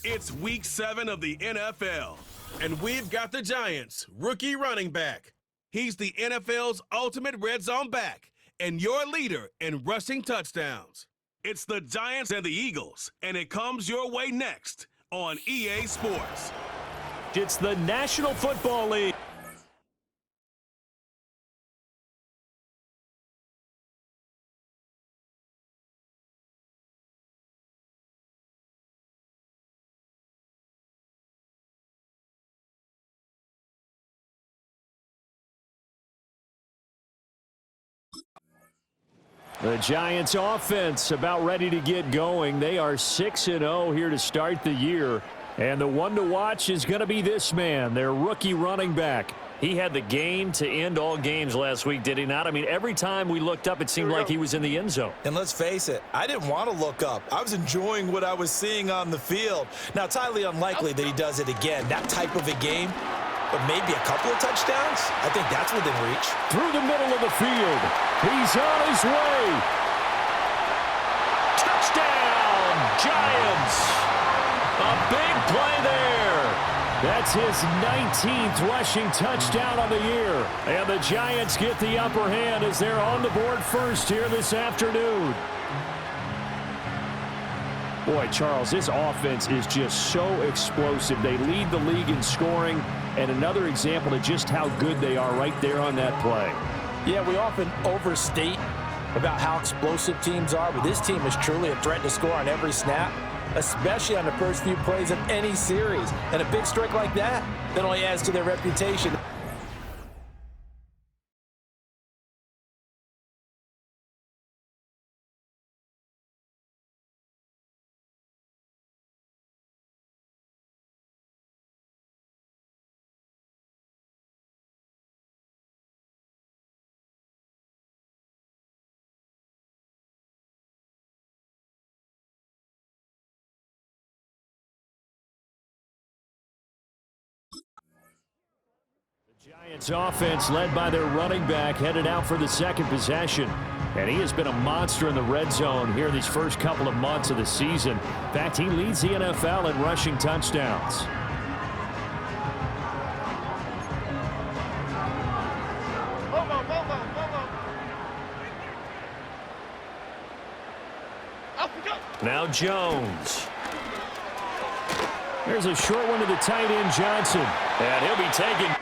It's week 7 of the NFL, and we've got the Giants' rookie running back. He's the NFL's ultimate red zone back and your leader in rushing touchdowns. It's the Giants and the Eagles, and it comes your way next on EA Sports. It's the National Football League. The Giants offense about ready to get going. They are 6-0 here to start the year. And the one to watch is going to be this man, their rookie running back. He had the game to end all games last week, did he not? I mean, every time we looked up, it seemed like he was in the end zone. And let's face it, I didn't want to look up. I was enjoying what I was seeing on the field. Now, it's highly unlikely that he does it again, that type of a game. But maybe a couple of touchdowns? I think that's within reach. Through the middle of the field. He's on his way. Touchdown, Giants. A big play there. That's his 19th rushing touchdown on the year. And the Giants get the upper hand as they're on the board first here this afternoon. Boy, Charles, this offense is just so explosive. They lead the league in scoring, and another example of just how good they are right there on that play. Yeah, we often overstate about how explosive teams are, but this team is truly a threat to score on every snap, especially on the first few plays of any series. And a big strike like that only adds to their reputation. Giants offense led by their running back headed out for the second possession. And he has been a monster in the red zone here these first couple of months of the season. In fact, he leads the NFL in rushing touchdowns. Now Jones. There's a short one to the tight end, Johnson. And he'll be taken.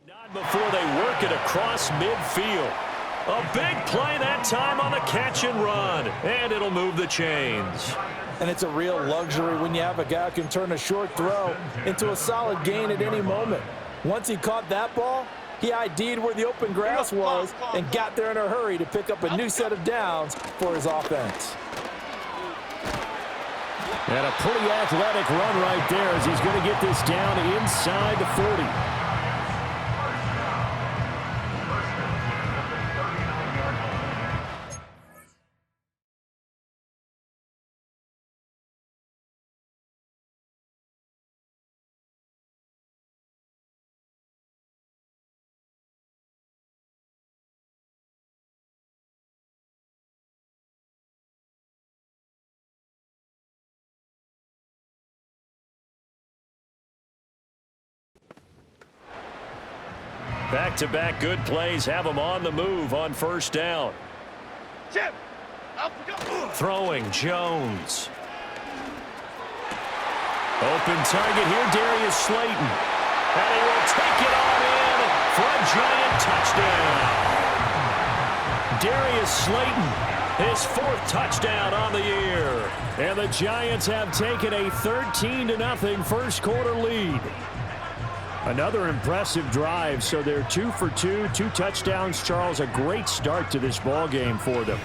Not before they work it across midfield. A big play that time on the catch and run, and it'll move the chains. And it's a real luxury when you have a guy who can turn a short throw into a solid gain at any moment. Once he caught that ball, he ID'd where the open grass was and got there in a hurry to pick up a new set of downs for his offense. And a pretty athletic run right there as he's going to get this down inside the 40. Back-to-back good plays have him on the move on first down. Throwing Jones. Open target here, Darius Slayton. And he will take it on in for a giant touchdown. Darius Slayton, his 4th touchdown on the year. And the Giants have taken a 13-0 first quarter lead. Another impressive drive, so they're 2 for 2, 2 touchdowns. Charles, a great start to this ball game for them.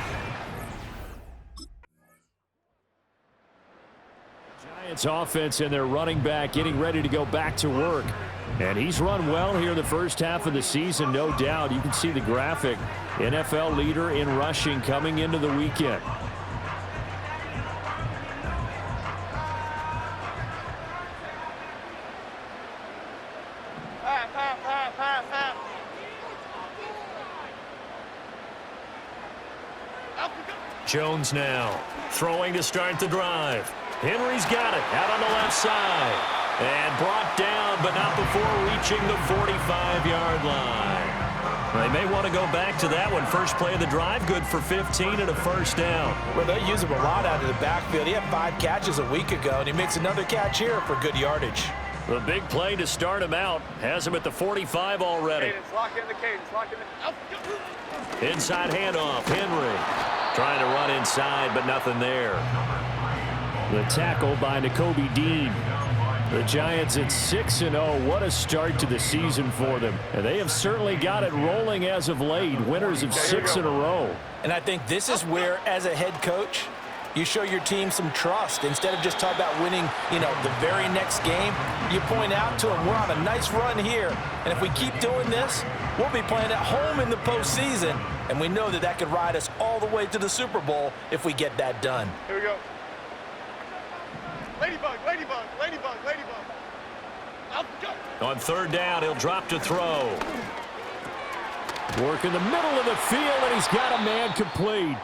Giants offense and their running back getting ready to go back to work. And he's run well here the first half of the season, no doubt. You can see the graphic. NFL leader in rushing coming into the weekend. Jones now throwing to start the drive. Henry's got it out on the left side and brought down, but not before reaching the 45-yard line. They may want to go back to that one. First play of the drive, good for 15 and a first down. Well, they use him a lot out of the backfield. He had 5 catches a week ago, and he makes another catch here for good yardage. The big play to start him out has him at the 45 already. Cadence, lock in the cadence, lock in the... Inside handoff, Henry. Trying to run inside, but nothing there. The tackle by Nakobe Dean. The Giants at 6-0. What a start to the season for them. And they have certainly got it rolling as of late. Winners of 6 in a row. And I think this is where, as a head coach, you show your team some trust. Instead of just talking about winning, the very next game, you point out to them, we're on a nice run here. And if we keep doing this, we'll be playing at home in the postseason. And we know that that could ride us all the way to the Super Bowl if we get that done. Here we go. Ladybug, ladybug, ladybug, ladybug. Out go. On third down, he'll drop to throw. Work in the middle of the field, and he's got a man complete.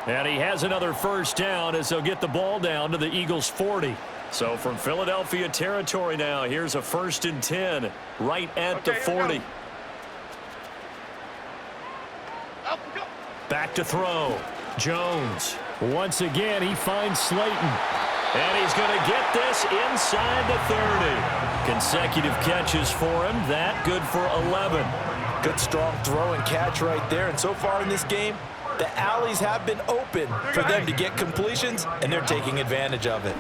And he has another first down as he'll get the ball down to the Eagles' 40. So from Philadelphia territory now, here's a 1st and 10 right at the 40. Back to throw. Jones. Once again, he finds Slayton. And he's going to get this inside the 30. Consecutive catches for him. That good for 11. Good strong throw and catch right there. And so far in this game, the alleys have been open for them to get completions, and they're taking advantage of it.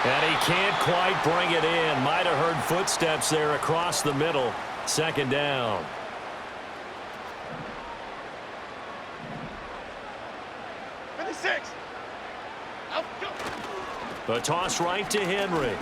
And he can't quite bring it in. Might have heard footsteps there across the middle. 2nd down. The toss right to Henry.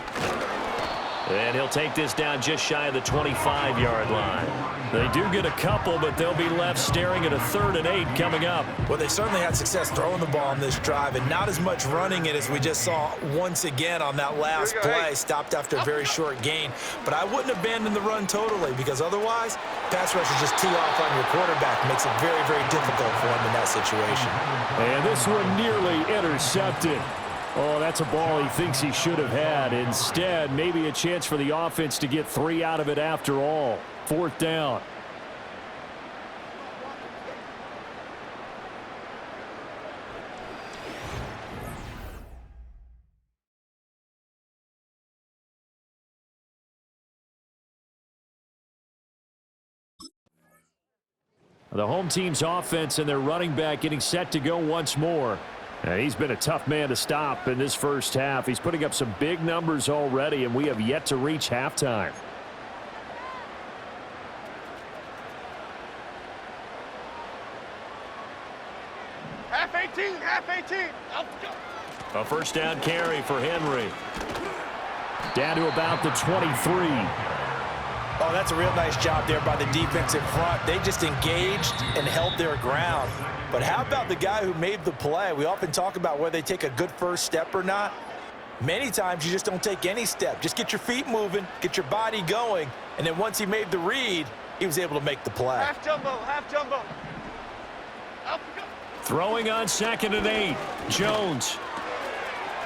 And he'll take this down just shy of the 25-yard line. They do get a couple, but they'll be left staring at a 3rd and 8 coming up. Well, they certainly had success throwing the ball on this drive, and not as much running it as we just saw once again on that last play. Stopped after a very short gain. But I wouldn't abandon the run totally, because otherwise, pass rush is just too off on your quarterback. It makes it very, very difficult for him in that situation. And this one nearly intercepted. Oh, that's a ball he thinks he should have had. Instead, maybe a chance for the offense to get 3 out of it after all. 4th down. The home team's offense and their running back getting set to go once more. And he's been a tough man to stop in this first half. He's putting up some big numbers already, and we have yet to reach halftime. Half 18, half 18. I'll go. A first down carry for Henry. Down to about the 23. Oh, that's a real nice job there by the defensive front. They just engaged and held their ground. But how about the guy who made the play? We often talk about whether they take a good first step or not. Many times you just don't take any step. Just get your feet moving, get your body going, and then once he made the read, he was able to make the play. Half jumbo, half jumbo. I'll go. Throwing on 2nd and 8. Jones.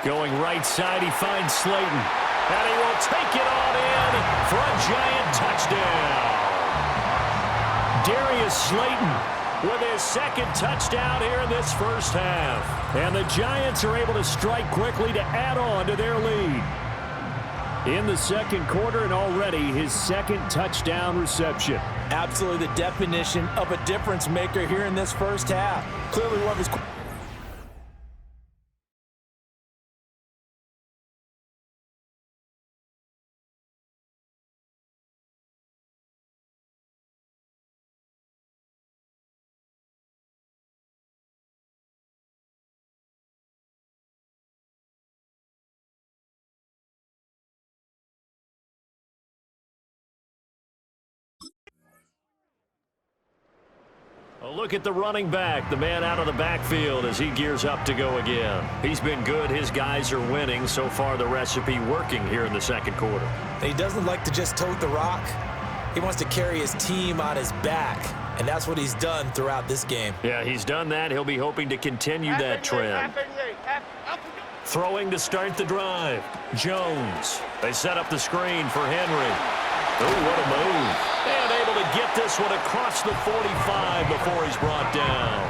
Going right side, he finds Slayton. And he will take it on in for a giant touchdown. Darius Slayton with his 2nd touchdown here in this first half. And the Giants are able to strike quickly to add on to their lead. In the 2nd quarter, and already his 2nd touchdown reception. Absolutely the definition of a difference maker here in this first half. Clearly one of his... A look at the running back, the man out of the backfield as he gears up to go again. He's been good. His guys are winning. So far, the recipe working here in the 2nd quarter. He doesn't like to just tote the rock. He wants to carry his team on his back, and that's what he's done throughout this game. Yeah, he's done that. He'll be hoping to continue that trend. Throwing to start the drive. Jones. They set up the screen for Henry. Oh, what a move. And able to get this one across the 45 before he's brought down.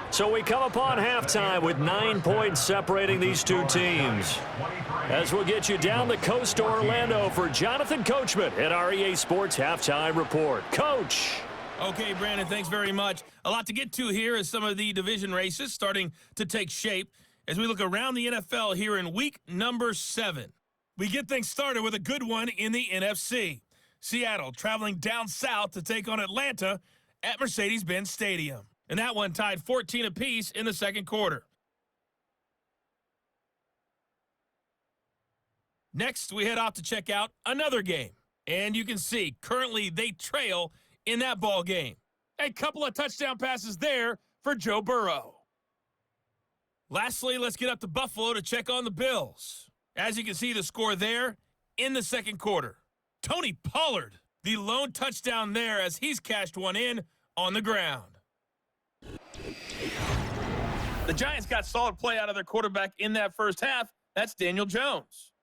So we come upon halftime with 9 points separating these two teams. As we'll get you down the coast to Orlando for Jonathan Coachman at our EA Sports Halftime Report. Coach. Okay, Brandon, thanks very much. A lot to get to here as some of the division races starting to take shape as we look around the NFL here in week number 7. We get things started with a good one in the NFC. Seattle traveling down south to take on Atlanta at Mercedes-Benz Stadium. And that one tied 14 apiece in the 2nd quarter. Next, we head off to check out another game. And you can see currently they trail in that ball game. A couple of touchdown passes there for Joe Burrow. Lastly, let's get up to Buffalo to check on the Bills. As you can see, the score there in the 2nd quarter. Tony Pollard, the lone touchdown there as he's cashed one in on the ground. The Giants got solid play out of their quarterback in that first half. That's Daniel Jones.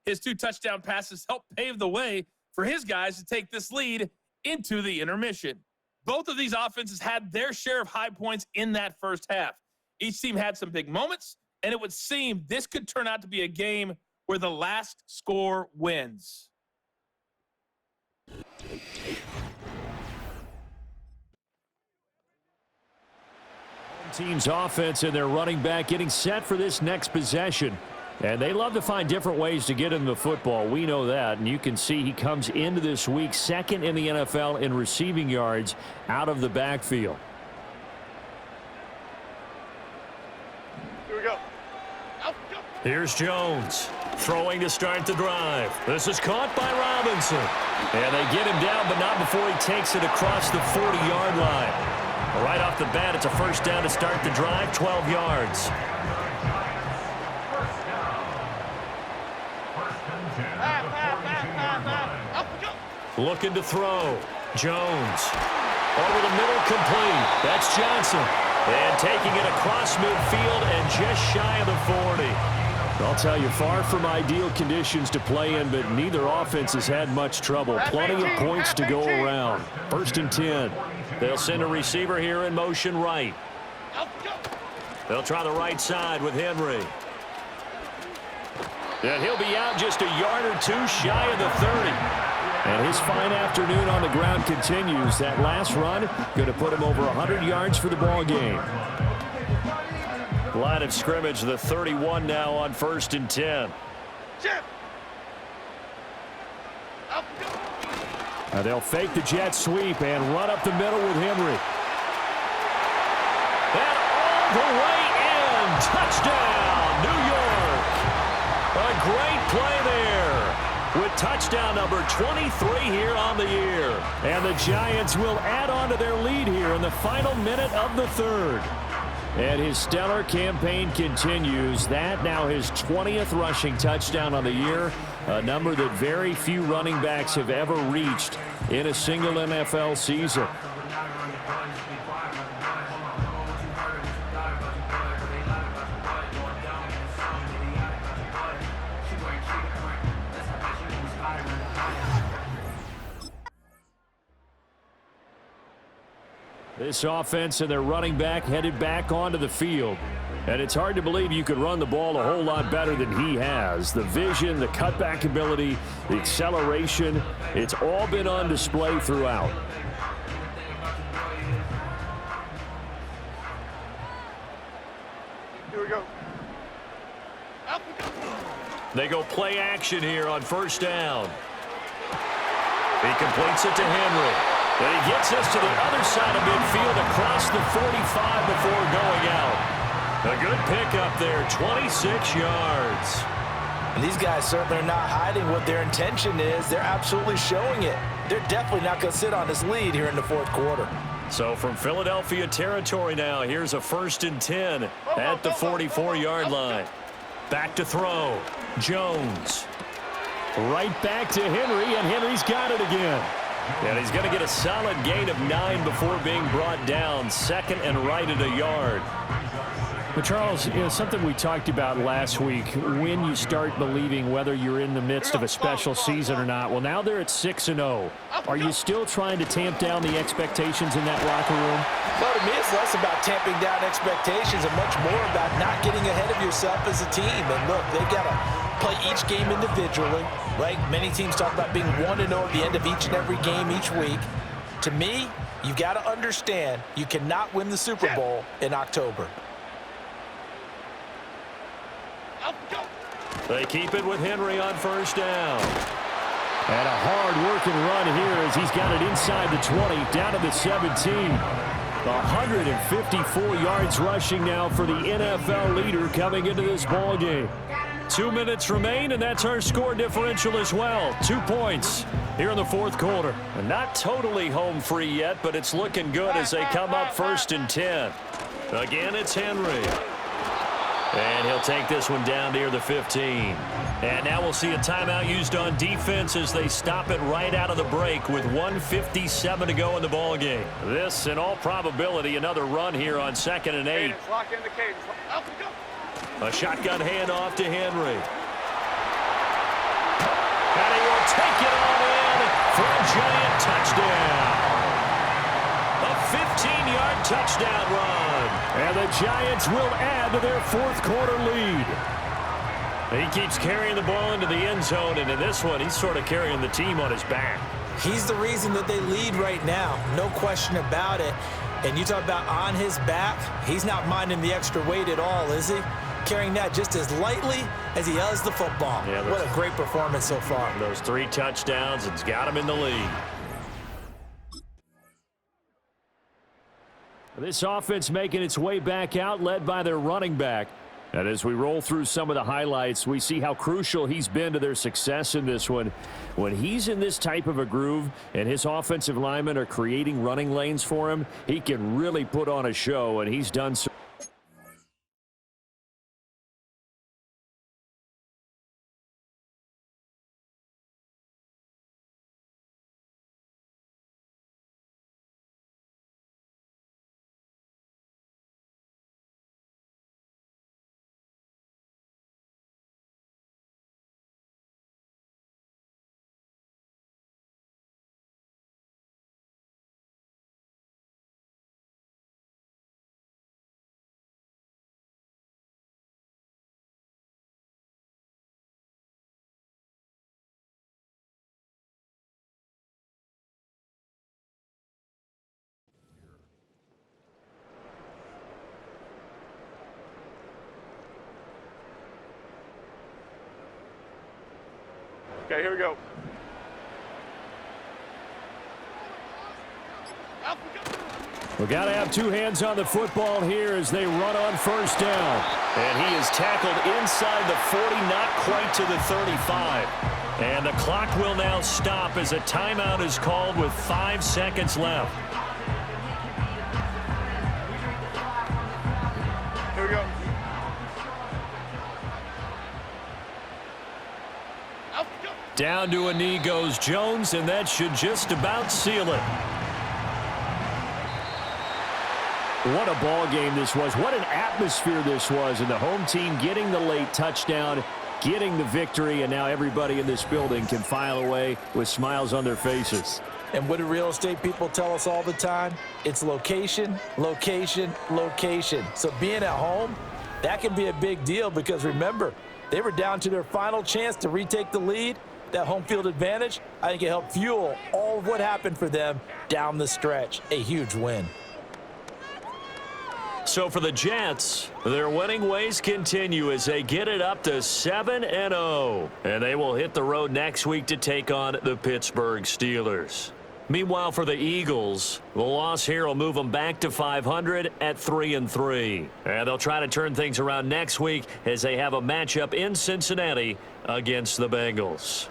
His 2 touchdown passes helped pave the way for his guys to take this lead into the intermission. Both of these offenses had their share of high points in that first half. Each team had some big moments, and it would seem this could turn out to be a game where the last score wins. Team's offense and their running back getting set for this next possession. And they love to find different ways to get him the football. We know that. And you can see he comes into this week 2nd in the NFL in receiving yards out of the backfield. Here we go. Here's Jones throwing to start the drive. This is caught by Robinson. And they get him down, but not before he takes it across the 40-yard line. Right off the bat, it's a first down to start the drive, 12 yards. Looking to throw. Jones. Over the middle, complete. That's Johnson. And taking it across midfield and just shy of the 40. I'll tell you, far from ideal conditions to play in, but neither offense has had much trouble. Plenty of points to go around. 1st and 10. They'll send a receiver here in motion right. They'll try the right side with Henry. And he'll be out just a yard or 2 shy of the 30. And his fine afternoon on the ground continues. That last run going to put him over 100 yards for the ball game. Line of scrimmage, the 31 now on 1st and 10. They'll fake the jet sweep and run up the middle with Henry. And all the way in. Touchdown, New York. A great play there with touchdown number 23 here on the year. And the Giants will add on to their lead here in the final minute of the third. And his stellar campaign continues. That now his 20th rushing touchdown on the year, a number that very few running backs have ever reached in a single NFL season. This offense and their running back headed back onto the field. And it's hard to believe you could run the ball a whole lot better than he has. The vision, the cutback ability, the acceleration, it's all been on display throughout. Here we go. They go play action here on first down. He completes it to Henry. And he gets us to the other side of midfield across the 45 before going out. A good pickup there, 26 yards. And these guys certainly are not hiding what their intention is. They're absolutely showing it. They're definitely not going to sit on this lead here in the fourth quarter. So from Philadelphia territory now, here's a 1st and 10 at the 44-yard line. Back to throw. Jones. Right back to Henry, and Henry's got it again. And he's going to get a solid gain of 9 before being brought down. Second and right at a yard. But Charles, something we talked about last week, when you start believing whether you're in the midst of a special season or not. Well, now they're at 6-0. Are you still trying to tamp down the expectations in that locker room? Well, to me, it's less about tamping down expectations and much more about not getting ahead of yourself as a team. And look, they've got to play each game individually, right? Many teams talk about being 1-0 at the end of each and every game each week. To me, you've got to understand you cannot win the Super Bowl in October. They keep it with Henry on first down. And a hard-working run here as he's got it inside the 20, down to the 17. 154 yards rushing now for the NFL leader coming into this ball game. 2 minutes remain, and that's our score differential as well. 2 points here in the fourth quarter. And not totally home free yet, but it's looking good as they come up 1st and 10. Again, it's Henry. And he'll take this one down near the 15. And now we'll see a timeout used on defense as they stop it right out of the break with 1:57 to go in the ball game. This, in all probability, another run here on 2nd and 8. Lock in the cadence. A shotgun handoff to Henry. And he will take it on in for a giant touchdown. A 15-yard touchdown run. And the Giants will add to their fourth quarter lead. He keeps carrying the ball into the end zone, and in this one, he's sort of carrying the team on his back. He's the reason that they lead right now, no question about it. And you talk about on his back, he's not minding the extra weight at all, is he? Carrying that just as lightly as he does the football. Yeah, what a great performance so far. Those 3 touchdowns, it's got him in the lead. This offense making its way back out, led by their running back. And as we roll through some of the highlights, we see how crucial he's been to their success in this one. When he's in this type of a groove and his offensive linemen are creating running lanes for him, he can really put on a show, and he's done so. Okay, here we go. We got to have two hands on the football here as they run on first down. And he is tackled inside the 40, not quite to the 35. And the clock will now stop as a timeout is called with 5 seconds left. Here we go. Down to a knee goes Jones, and that should just about seal it. What a ball game this was. What an atmosphere this was. And the home team getting the late touchdown, getting the victory, and now everybody in this building can file away with smiles on their faces. And what do real estate people tell us all the time? It's location, location, location. So being at home, that can be a big deal because remember, they were down to their final chance to retake the lead. That home field advantage, I think it helped fuel all of what happened for them down the stretch. A huge win. So for the Jets, their winning ways continue as they get it up to 7-0. And they will hit the road next week to take on the Pittsburgh Steelers. Meanwhile, for the Eagles, the loss here will move them back to 500 at 3-3. And they'll try to turn things around next week as they have a matchup in Cincinnati against the Bengals.